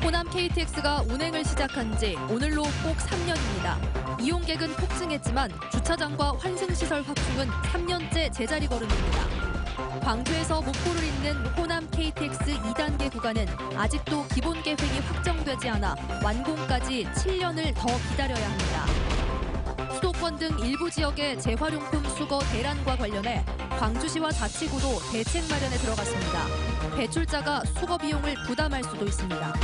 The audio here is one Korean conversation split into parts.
호남 KTX가 운행을 시작한 지 오늘로 꼭 3년입니다. 이용객은 폭증했지만 주차장과 환승시설 확충은 3년째 제자리 걸음입니다. 광주에서 목포를 잇는 호남 KTX 2단계 구간은 아직도 기본 계획이 확정되지 않아 완공까지 7년을 더 기다려야 합니다. 수도권 등 일부 지역의 재활용품 수거 대란과 관련해 광주시와 자치구도 대책 마련에 들어갔습니다. 배출자가 수거 비용을 부담할 수도 있습니다.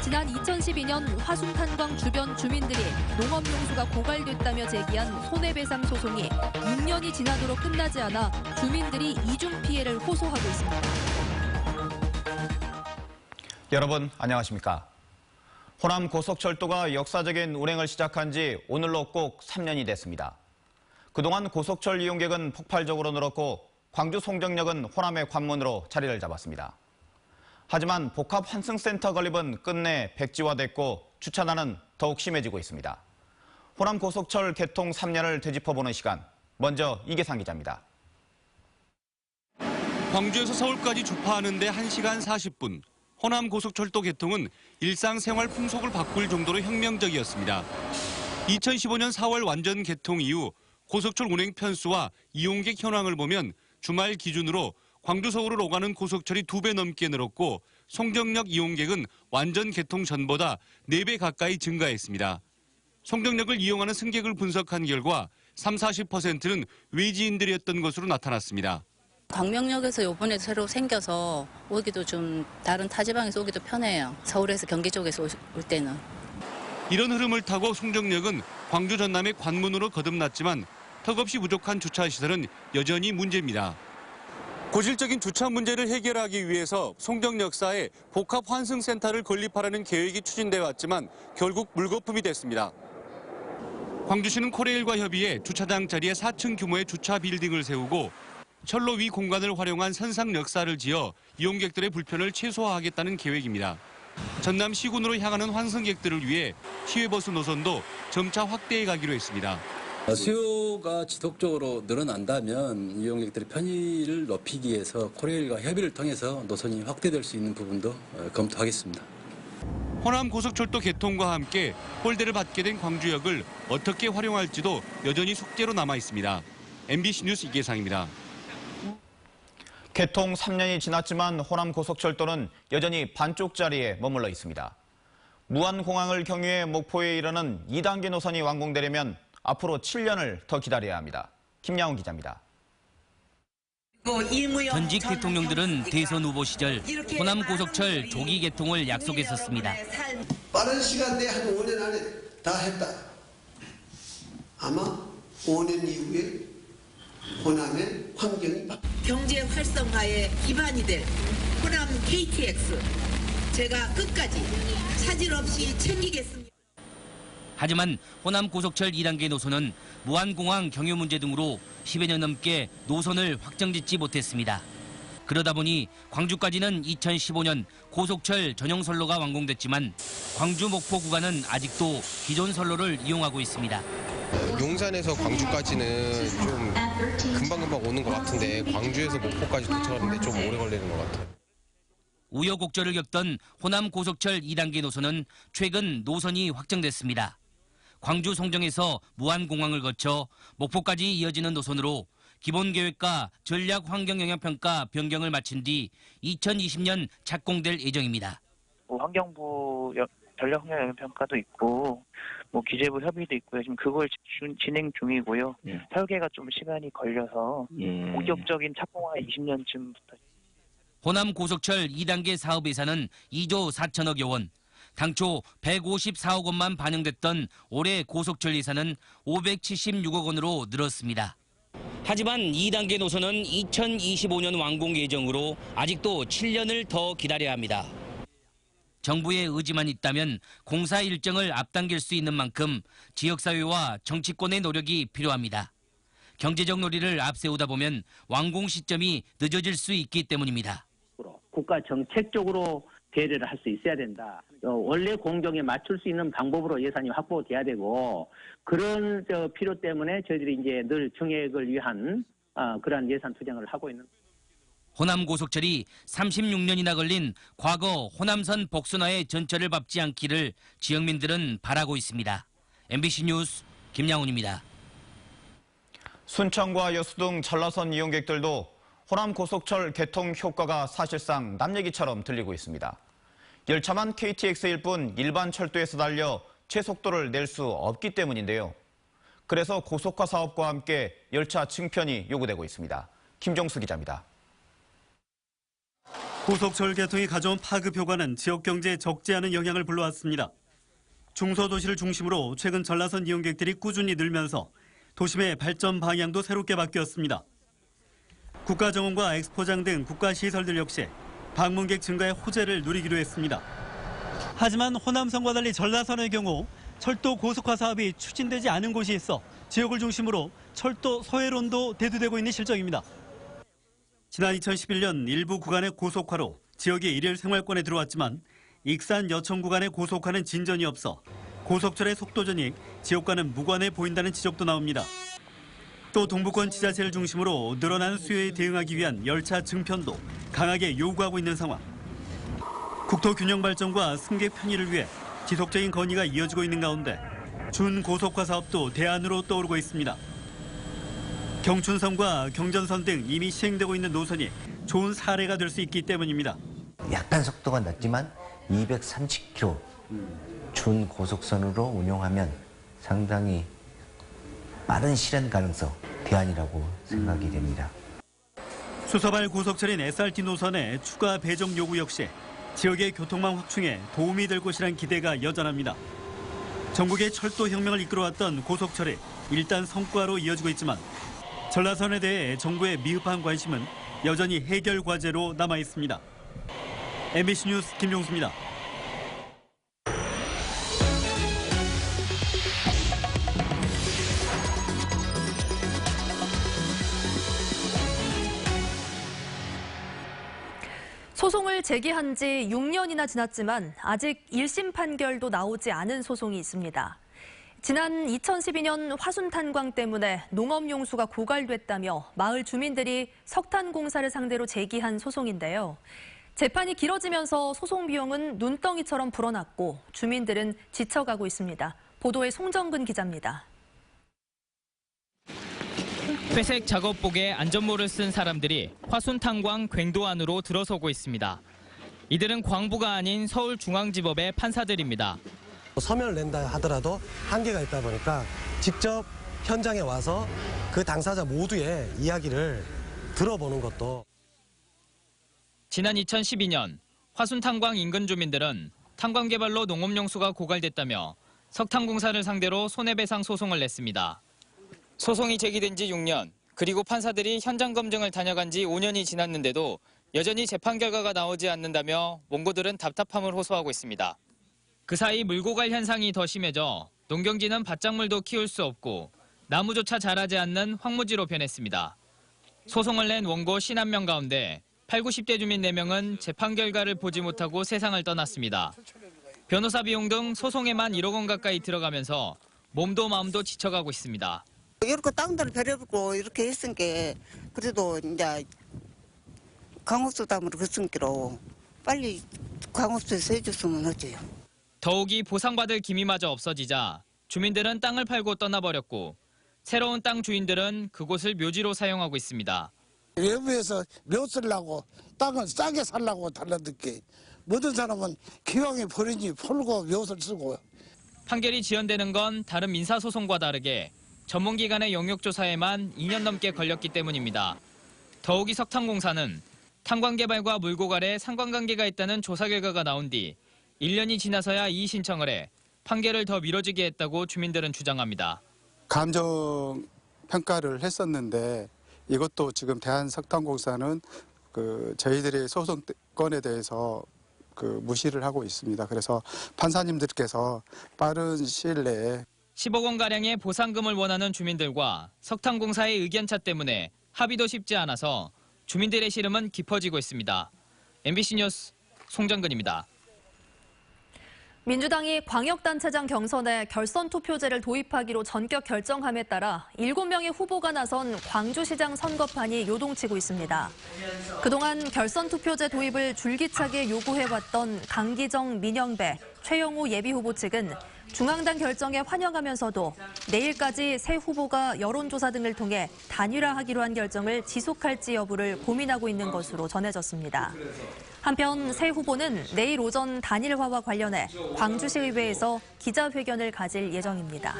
지난 2012년 화순탄광 주변 주민들이 농업용수가 고갈됐다며 제기한 손해배상 소송이 6년이 지나도록 끝나지 않아 주민들이 이중 피해를 호소하고 있습니다. 여러분 안녕하십니까? 호남 고속철도가 역사적인 운행을 시작한 지 오늘로 꼭 3년이 됐습니다. 그동안 고속철 이용객은 폭발적으로 늘었고 광주 송정역은 호남의 관문으로 자리를 잡았습니다. 하지만 복합 환승센터 건립은 끝내 백지화됐고 주차난은 더욱 심해지고 있습니다. 호남 고속철 개통 3년을 되짚어보는 시간, 먼저 이계상 기자입니다. 광주에서 서울까지 주파하는 데 1시간 40분. 호남 고속철도 개통은 일상생활 풍속을 바꿀 정도로 혁명적이었습니다. 2015년 4월 완전 개통 이후 고속철 운행 편수와 이용객 현황을 보면 주말 기준으로 광주 서울을 오가는 고속철이 2배 넘게 늘었고 송정역 이용객은 완전 개통 전보다 4배 가까이 증가했습니다. 송정역을 이용하는 승객을 분석한 결과 30-40%는 외지인들이었던 것으로 나타났습니다. 광명역에서 이번에 새로 생겨서 오기도 좀 다른 타 지방에서 오기도 편해요. 서울에서 경기 쪽에서 올 때는. 이런 흐름을 타고 송정역은 광주 전남의 관문으로 거듭났지만 턱없이 부족한 주차시설은 여전히 문제입니다. 고질적인 주차 문제를 해결하기 위해서 송정역사에 복합 환승센터를 건립하라는 계획이 추진돼 왔지만 결국 물거품이 됐습니다. 광주시는 코레일과 협의해 주차장 자리에 4층 규모의 주차 빌딩을 세우고 철로 위 공간을 활용한 선상 역사를 지어 이용객들의 불편을 최소화하겠다는 계획입니다. 전남 시군으로 향하는 환승객들을 위해 시외버스 노선도 점차 확대해 가기로 했습니다. 수요가 지속적으로 늘어난다면 이용객들의 편의를 높이기 위해서 코레일과 협의를 통해서 노선이 확대될 수 있는 부분도 검토하겠습니다. 호남 고속철도 개통과 함께 홀대를 받게 된 광주역을 어떻게 활용할지도 여전히 숙제로 남아 있습니다. MBC 뉴스 이계상입니다. 개통 3년이 지났지만 호남 고속철도는 여전히 반쪽짜리에 머물러 있습니다. 무안공항을 경유해 목포에 이르는 2단계 노선이 완공되려면 앞으로 7년을 더 기다려야 합니다. 김양훈 기자입니다. 전직 대통령들은 대선 후보 시절 호남 고속철 조기 개통을 약속했었습니다. 빠른 시간 내에 한 5년 안에 다 했다. 아마 5년 이후에 호남의 환경이 경제 활성화의 기반이 될 호남 KTX 제가 끝까지 차질 없이 챙기겠습니다. 하지만 호남 고속철 2단계 노선은 무안공항 경유 문제 등으로 10여 년 넘게 노선을 확정짓지 못했습니다. 그러다 보니 광주까지는 2015년 고속철 전용 선로가 완공됐지만 광주 목포 구간은 아직도 기존 선로를 이용하고 있습니다. 용산에서 광주까지는 좀 금방금방 오는 것 같은데 광주에서 목포까지 도착하는데 좀 오래 걸리는 것 같아요. 우여곡절을 겪던 호남 고속철 2단계 노선은 최근 노선이 확정됐습니다. 광주 송정에서 무안공항을 거쳐 목포까지 이어지는 노선으로 기본계획과 전략환경영향평가 변경을 마친 뒤 2020년 착공될 예정입니다. 환경부 전략환경영향평가도 있고 기재부 협의도 있고요. 지금 그걸 진행 중이고요. 설계가 좀 시간이 걸려서 본격적인 착공は 20년쯤부터. 호남 고속철 2단계 사업 예산은 2조 4천억여 원. 당초 154억 원만 반영됐던 올해 고속철 예산은 576억 원으로 늘었습니다. 하지만 2단계 노선은 2025년 완공 예정으로 아직도 7년을 더 기다려야 합니다. 정부의 의지만 있다면 공사 일정을 앞당길 수 있는 만큼 지역사회와 정치권의 노력이 필요합니다. 경제적 논리를 앞세우다 보면 완공 시점이 늦어질 수 있기 때문입니다. 국가 정책적으로 배려를 할 수 있어야 된다. 원래 공정에 맞출 수 있는 방법으로 예산이 확보돼야 되고 그런 필요 때문에 저희들이 이제 늘 정액을 위한 그러한 예산 투쟁을 하고 있는. 호남 고속철이 36년이나 걸린 과거 호남선 복선화의 전철을 밟지 않기를 지역민들은 바라고 있습니다. MBC 뉴스 김양훈입니다. 순천과 여수 등 전라선 이용객들도 호남 고속철 개통 효과가 사실상 남 얘기처럼 들리고 있습니다. 열차만 KTX일 뿐 일반 철도에서 달려 최속도를 낼 수 없기 때문인데요. 그래서 고속화 사업과 함께 열차 증편이 요구되고 있습니다. 김정수 기자입니다. 고속철 개통이 가져온 파급 효과는 지역 경제에 적지 않은 영향을 불러왔습니다. 중소도시를 중심으로 최근 전라선 이용객들이 꾸준히 늘면서 도심의 발전 방향도 새롭게 바뀌었습니다. 국가정원과 엑스포장 등 국가시설들 역시 방문객 증가의 호재를 누리기로 했습니다. 하지만 호남선과 달리 전라선의 경우 철도 고속화 사업이 추진되지 않은 곳이 있어 지역을 중심으로 철도 소외론도 대두되고 있는 실정입니다. 지난 2011년 일부 구간의 고속화로 지역이 일일 생활권에 들어왔지만 익산 여천 구간의 고속화는 진전이 없어 고속철의 속도전이 지역과는 무관해 보인다는 지적도 나옵니다. 또 동부권 지자체를 중심으로 늘어난 수요에 대응하기 위한 열차 증편도 강하게 요구하고 있는 상황. 국토 균형 발전과 승객 편의를 위해 지속적인 건의가 이어지고 있는 가운데 준고속화 사업도 대안으로 떠오르고 있습니다. 경춘선과 경전선 등 이미 시행되고 있는 노선이 좋은 사례가 될 수 있기 때문입니다. 약간 속도가 낮지만 230km 준고속선으로 운용하면 상당히 빠른 실현 가능성 대안이라고 생각이 됩니다. 수서발 고속철인 SRT 노선의 추가 배정 요구 역시 지역의 교통망 확충에 도움이 될 것이란 기대가 여전합니다. 전국의 철도 혁명을 이끌어왔던 고속철이 일단 성과로 이어지고 있지만 전라선에 대해 정부의 미흡한 관심은 여전히 해결 과제로 남아 있습니다. MBC 뉴스 김종수입니다. 소송을 제기한 지 6년이나 지났지만 아직 1심 판결도 나오지 않은 소송이 있습니다. 지난 2012년 화순 탄광 때문에 농업용수가 고갈됐다며 마을 주민들이 석탄 공사를 상대로 제기한 소송인데요. 재판이 길어지면서 소송 비용은 눈덩이처럼 불어났고 주민들은 지쳐가고 있습니다. 보도에 송정근 기자입니다. 회색 작업복에 안전모를 쓴 사람들이 화순 탄광 궤도 안으로 들어서고 있습니다. 이들은 광부가 아닌 서울중앙지법의 판사들입니다. 서면을 낸다 하더라도 한계가 있다 보니까 직접 현장에 와서 그 당사자 모두의 이야기를 들어보는 것도. 지난 2012년 화순 탄광 인근 주민들은 탄광 개발로 농업용수가 고갈됐다며 석탄 공사를 상대로 손해배상 소송을 냈습니다. 소송이 제기된 지 6년, 그리고 판사들이 현장 검증을 다녀간 지 5년이 지났는데도 여전히 재판 결과가 나오지 않는다며 원고들은 답답함을 호소하고 있습니다. 그 사이 물고갈 현상이 더 심해져 농경지는 밭작물도 키울 수 없고 나무조차 자라지 않는 황무지로 변했습니다. 소송을 낸 원고 51명 가운데 80, 90대 주민 4명은 재판 결과를 보지 못하고 세상을 떠났습니다. 변호사 비용 등 소송에만 1억 원 가까이 들어가면서 몸도 마음도 지쳐가고 있습니다. 이렇게 땅들을 배려주고 이렇게 했으니까 그래도 이제 강호수 담으로 했으니까 빨리 강호수에서 해줬으면 하지요. 더욱이 보상받을 기미마저 없어지자 주민들은 땅을 팔고 떠나버렸고 새로운 땅 주인들은 그곳을 묘지로 사용하고 있습니다. 외부에서 묘 쓰려고 땅을 싸게 살려고 달라듣게 모든 사람은 기왕에 버리니 팔고 묘를 쓰고. 판결이 지연되는 건 다른 민사소송과 다르게 전문기관의 영역조사에만 2년 넘게 걸렸기 때문입니다. 더욱이 석탄공사는 탄광 개발과 물고갈에 상관관계가 있다는 조사 결과가 나온 뒤 1년이 지나서야 이의 신청을 해 판결을 더 미뤄지게 했다고 주민들은 주장합니다. 감정 평가를 했었는데 이것도 지금 대한석탄공사는 저희들의 소송건에 대해서 무시를 하고 있습니다. 그래서 판사님들께서 빠른 시일 내에 10억 원가량의 보상금을 원하는 주민들과 석탄공사의 의견차 때문에 합의도 쉽지 않아서 주민들의 시름은 깊어지고 있습니다. MBC 뉴스 송정근입니다. 민주당이 광역단체장 경선에 결선 투표제를 도입하기로 전격 결정함에 따라 7명의 후보가 나선 광주시장 선거판이 요동치고 있습니다. 그동안 결선 투표제 도입을 줄기차게 요구해왔던 강기정, 민영배, 최영우 예비후보 측은 중앙당 결정에 환영하면서도 내일까지 새 후보가 여론조사 등을 통해 단일화하기로 한 결정을 지속할지 여부를 고민하고 있는 것으로 전해졌습니다. 한편 새 후보는 내일 오전 단일화와 관련해 광주시의회에서 기자회견을 가질 예정입니다.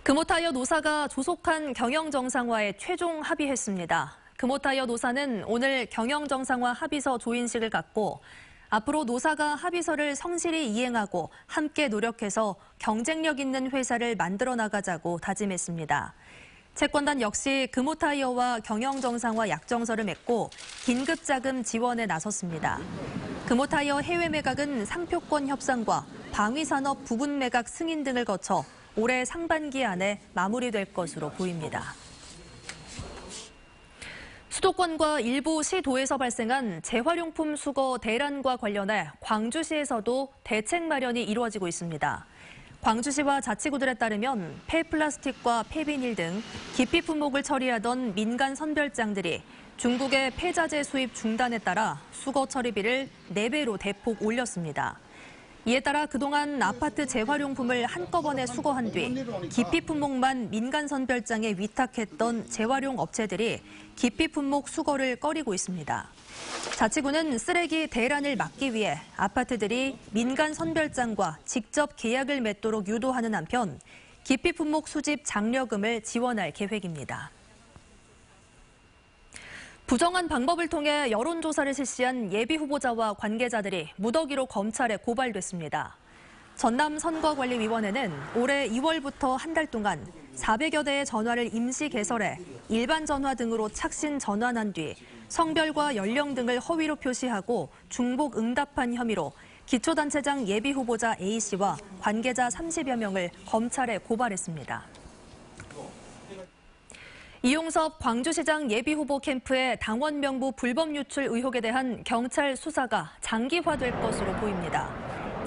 금호타이어 노사가 조속한 경영정상화에 최종 합의했습니다. 금호타이어 노사는 오늘 경영정상화 합의서 조인식을 갖고 앞으로 노사가 합의서를 성실히 이행하고 함께 노력해서 경쟁력 있는 회사를 만들어 나가자고 다짐했습니다. 채권단 역시 금호타이어와 경영정상화 약정서를 맺고 긴급자금 지원에 나섰습니다. 금호타이어 해외 매각은 상표권 협상과 방위산업 부분 매각 승인 등을 거쳐 올해 상반기 안에 마무리될 것으로 보입니다. 수도권과 일부 시도에서 발생한 재활용품 수거 대란과 관련해 광주시에서도 대책 마련이 이루어지고 있습니다. 광주시와 자치구들에 따르면 폐플라스틱과 폐비닐 등 기피 품목을 처리하던 민간 선별장들이 중국의 폐자재 수입 중단에 따라 수거 처리비를 4배로 대폭 올렸습니다. 이에 따라 그동안 아파트 재활용품을 한꺼번에 수거한 뒤 기피 품목만 민간 선별장에 위탁했던 재활용 업체들이 기피 품목 수거를 꺼리고 있습니다. 자치구는 쓰레기 대란을 막기 위해 아파트들이 민간 선별장과 직접 계약을 맺도록 유도하는 한편 기피 품목 수집 장려금을 지원할 계획입니다. 부정한 방법을 통해 여론조사를 실시한 예비후보자와 관계자들이 무더기로 검찰에 고발됐습니다. 전남선거관리위원회는 올해 2월부터 한 달 동안 400여 대의 전화를 임시 개설해 일반 전화 등으로 착신 전환한 뒤 성별과 연령 등을 허위로 표시하고 중복 응답한 혐의로 기초단체장 예비후보자 A씨와 관계자 30여 명을 검찰에 고발했습니다. 이용섭 광주시장 예비후보 캠프의 당원 명부 불법 유출 의혹에 대한 경찰 수사가 장기화될 것으로 보입니다.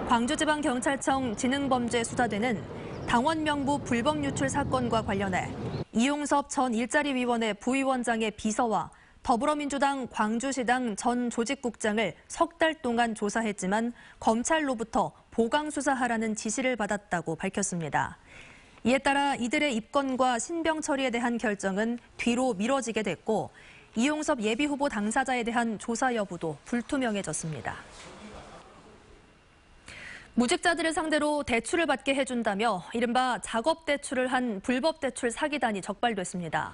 광주지방경찰청 지능범죄수사대는 당원 명부 불법 유출 사건과 관련해 이용섭 전 일자리위원회 부위원장의 비서와 더불어민주당 광주시당 전 조직국장을 석 달 동안 조사했지만 검찰로부터 보강수사하라는 지시를 받았다고 밝혔습니다. 이에 따라 이들의 입건과 신병 처리에 대한 결정은 뒤로 미뤄지게 됐고 이용섭 예비후보 당사자에 대한 조사 여부도 불투명해졌습니다. 무직자들을 상대로 대출을 받게 해준다며 이른바 작업대출을 한 불법대출 사기단이 적발됐습니다.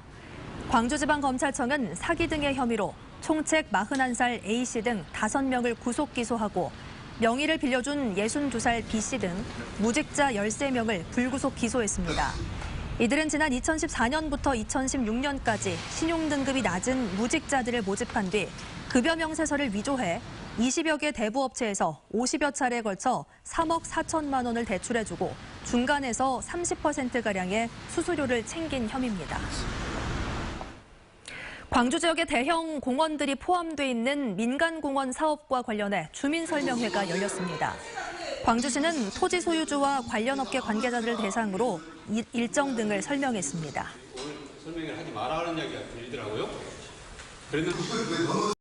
광주지방검찰청은 사기 등의 혐의로 총책 41살 A씨 등 5명을 구속 기소하고 명의를 빌려준 62살 B씨 등 무직자 13명을 불구속 기소했습니다. 이들은 지난 2014년부터 2016년까지 신용등급이 낮은 무직자들을 모집한 뒤 급여 명세서를 위조해 20여 개 대부업체에서 50여 차례에 걸쳐 3억 4천만 원을 대출해주고 중간에서 30%가량의 수수료를 챙긴 혐의입니다. 광주 지역의 대형 공원들이 포함돼 있는 민간공원 사업과 관련해 주민설명회가 열렸습니다. 광주시는 토지 소유주와 관련 업계 관계자들을 대상으로 일정 등을 설명했습니다. 설명을 하지 말아라는 이야기가 들리더라고요. 그랬는데